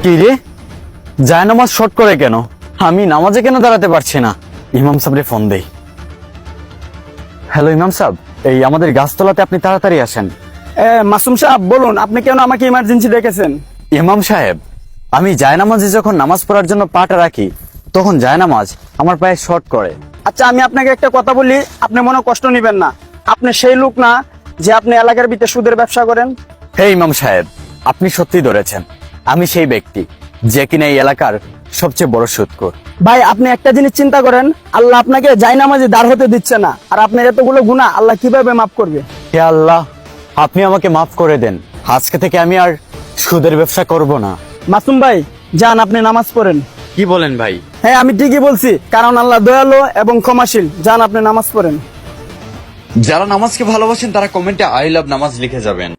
কি রে, যায় নামাজ শর্ট করে কেন? আমি নামাজে কেন দাঁড়াতে পারছি না? ইমাম সাহেবরে ফোন দেই। হ্যালো ইমাম সাহেব, এই আমাদের গাছতলাতে আপনি তাড়াতাড়ি আসেন। মাসুম সাহেব বলুন, আপনি কেন আমাকে ইমার্জেন্সি ডেকেছেন? ইমাম সাহেব, আমি জায়নামাজে যখন নামাজ পড়ার জন্য পাটা রাখি তখন জায়নামাজ আমার পায়ে শর্ট করে। আচ্ছা, আমি আপনাকে একটা কথা বলি, আপনি মনে কষ্ট নেবেন না। আপনি সেই লোক না যে আপনি এলাকার ভিতরে সুদের ব্যবসা করেন? হে ইমাম সাহেব, আপনি সত্যি ধরেছেন, আমি সেই ব্যক্তি যে কিনা এই এলাকার সবচেয়ে বড় সুদখোর। ভাই, আপনি একটা জিনিস চিন্তা করেন, আল্লাহ আপনাকে জায়নামাজে দাঁড় হতে দিচ্ছে না, আর আপনার এতগুলো গুনাহ আল্লাহ কিভাবে মাফ করবে? হে আল্লাহ, আপনি আমাকে মাফ করে দেন। আজকে থেকে আমি আর সুদের ব্যবসা করব না। মাসুম ভাই, যান আপনি নামাজ পড়েন। কি বলেন ভাই? হ্যাঁ, আমি ঠিকই বলছি, কারণ আল্লাহ দয়ালু এবং ক্ষমাশীল। যান আপনি নামাজ পড়েন। যারা নামাজকে ভালোবাসেন তারা কমেন্টে আই লাভ নামাজ লিখে যাবেন।